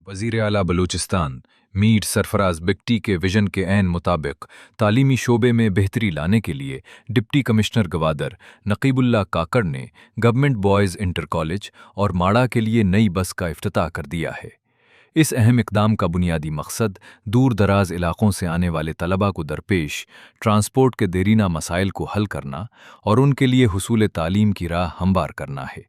वज़ीर आला बलूचिस्तान मीर सरफराज बिगटी के विजन के ऐन मुताबिक तालीमी शोबे में बेहतरी लाने के लिए डिप्टी कमिश्नर गवादर नकीबुल्लाह काकड़ ने गवर्नमेंट बॉयज़ इंटर कॉलेज और माड़ा के लिए नई बस का इफ्तिताह कर दिया है। इस अहम इक़दाम का बुनियादी मकसद दूर दराज इलाक़ों से आने वाले तलबा को दरपेश ट्रांसपोर्ट के देरीना मसाइल को हल करना और उनके लिए हुसूल तालीम की राह हमवार करना है।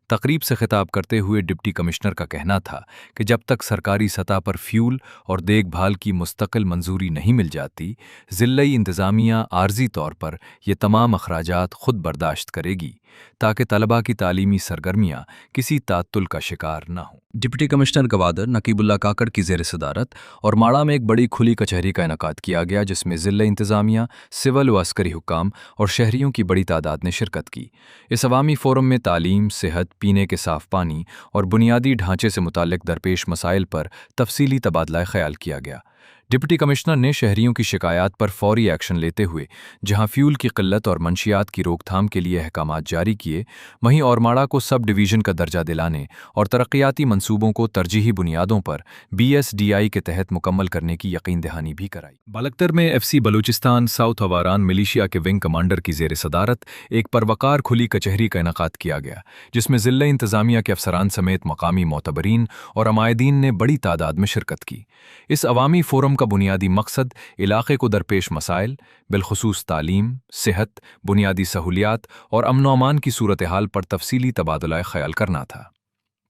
तकरीब से खिताब करते हुए डिप्टी कमिश्नर का कहना था कि जब तक सरकारी सतह पर फ्यूल और देखभाल की मुस्तकिल मंजूरी नहीं मिल जाती, ज़िल्लई इंतज़ामिया आर्जी तौर पर ये तमाम अखराजात खुद बर्दाश्त करेगी ताकि तलबा की तालीमी सरगर्मियाँ किसी तात्तुल का शिकार न हों। डिप्टी कमिश्नर गवादर नकीबुल्लाह काकड़ की ज़ेर सदारत और माड़ा में एक बड़ी खुली कचहरी का इनेकाद किया गया, जिसमें ज़िला इंतज़ामिया, सिविल व अस्करी हुक्काम और शहरियों की बड़ी तादाद ने शिरकत की। इस अवामी फ़ोरम में तालीम, सेहत, पीने के साफ़ पानी और बुनियादी ढांचे से मुताल्लिक़ दरपेश मसाइल पर तफसीली तबादला ख्याल किया गया। डिप्टी कमिश्नर ने शहरियों की शिकायत पर फौरी एक्शन लेते हुए जहां फ्यूल की किल्लत और मंशियात की रोकथाम के लिए अहकामात जारी किए, वहीं औरमाड़ा को सब डिवीज़न का दर्जा दिलाने और तरक्याती मंसूबों को तरजीही बुनियादों पर BSDI के तहत मुकम्मल करने की यकीन दहानी भी कराई। बालकतर में FC Balochistan south Awaran militia के विंग कमांडर की ज़ेर सदारत एक परवकार खुली कचहरी का इनेकाद किया गया, जिसमें ज़िला इंतज़ामिया के अफसरान समेत मकामी मोतबरीन और अमायदीन ने बड़ी तादाद में शिरकत की। इस अवामी फ़ोरम का बुनियादी मकसद इलाके को दरपेश मसाइल, बिलखुसूस तालीम, सेहत, बुनियादी सहूलियात और अमन व अमान की सूरत हाल पर तफसीली तबादला ख्याल करना था।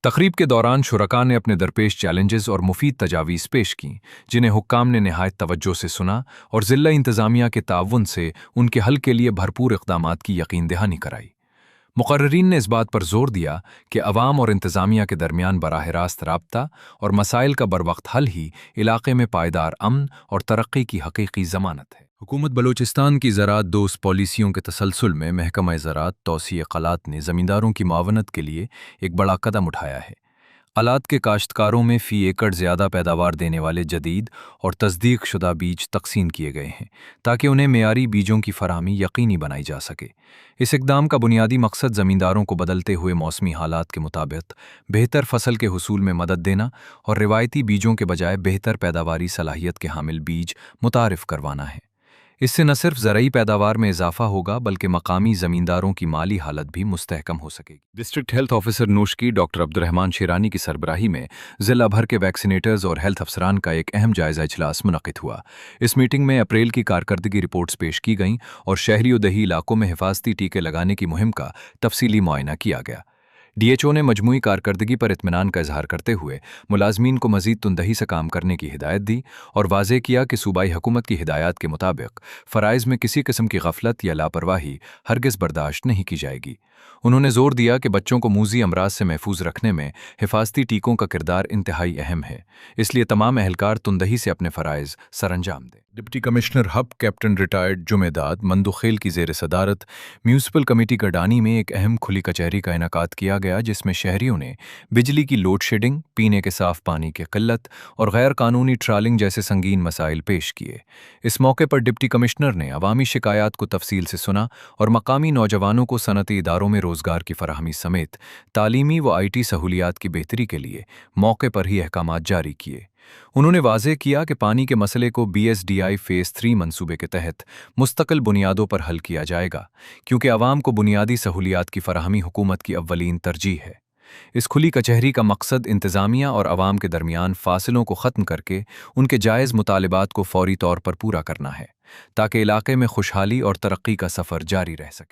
तकरीब के दौरान शुरका ने अपने दरपेश चैलेंजेस और मुफीद तजावीज़ पेश की, जिन्हें हुक्काम ने नहायत तवज्जो से सुना और ज़िला इंतज़ामिया के ताउन से उनके हल के लिए भरपूर इक़दामात की यकीन दहानी कराई। मुक़र्रिरीन ने इस बात पर जोर दिया कि अवाम और इंतज़ामिया के दरमियान बराह रास्त राब्ता और मसाइल का बरवक्त हल ही इलाके में पायदार अमन और तरक्की की हकीकी ज़मानत है। हुकूमत बलूचिस्तान की ज़राअत दोस्त पॉलिसियों के तसलसल में महकमा ज़राअत तौसीए क़लात ने ज़मींदारों की मुआवनत के लिए एक बड़ा कदम उठाया है। अलात के काश्तकारों में फ़ी एकड़ ज़्यादा पैदावार देने वाले जदीद और तस्दीक शुदा बीज तकसीम किए गए हैं ताकि उन्हें मेयारी बीजों की फराहमी यकीनी बनाई जा सके। इस इक़दाम का बुनियादी मकसद ज़मींदारों को बदलते हुए मौसमी हालात के मुताबिक बेहतर फसल के हुसूल में मदद देना और रिवायती बीजों के बजाय बेहतर पैदावारी सलाहियत के हामिल बीज मुतारिफ़ करवाना है। इससे न सिर्फ ज़रई पैदावार में इजाफा होगा बल्कि मकामी ज़मींदारों की माली हालत भी मुस्तहकम हो सकेगी। District health officer Noshki doctor Abdurrahman Sherani की सरबराही में ज़िला भर के वैक्सीनेटर्स और हेल्थ अफसरान का एक अहम जायज़ा इजलास मुनक़िद हुआ। इस मीटिंग में अप्रैल की कारकर्दगी रिपोर्ट्स पेश की गईं और शहरी व दही इलाकों में हिफाजती टीके लगाने की मुहिम का तफसीली मुआयना किया गया। DHO ने मजमूई कारकर्दगी पर इत्मीनान का इजहार करते हुए मुलाजमीन को मजीद तुंदही से काम करने की हिदायत दी और वाज़ेह किया कि सूबाई हुकूमत की हिदायत के मुताबिक फ़राइज़ में किसी किस्म की गफलत या लापरवाही हरगिज़ बर्दाश्त नहीं की जाएगी। उन्होंने जोर दिया कि बच्चों को मूज़ी अमराज से महफूज रखने में हिफाजती टीकों का किरदार इंतहाई अहम है, इसलिए तमाम अहलकार तुंदही से अपने फ़राइज़ सरअंजाम दें। Deputy commissioner Hub captain retired Jumadad Mandokhel की ज़ेर सदारत म्यूनसिपल कमेटी गडानी में एक अहम खुली कचहरी का इनेकाद किया गया, जिसमें शहरियों ने बिजली की लोड शेडिंग, पीने के साफ पानी की किल्लत और गैर कानूनी ट्रालिंग जैसे संगीन मसाइल पेश किए। इस मौके पर डिप्टी कमिश्नर ने अवामी शिकायत को तफसील से सुना और मकामी नौजवानों को सनती इदारों में रोज़गार की फराहमी समेत तालीमी व IT सहूलियात की बेहतरी के लिए मौके पर ही अहकामात जारी किए। उन्होंने वाज़ेह किया कि पानी के मसले को BSDI फ़ेज़ 3 मंसूबे के तहत मुस्तकिल बुनियादों पर हल किया जाएगा, क्योंकि अवाम को बुनियादी सहूलियात की फराहमी हुकूमत की अव्वलीन तरजीह है। इस खुली कचहरी का मकसद इंतज़ामिया और अवाम के दरमियान फासलों को ख़त्म करके उनके जायज़ मुतालिबात को फौरी तौर पर पूरा करना है, ताकि इलाके में खुशहाली और तरक्की का सफ़र जारी रह सके।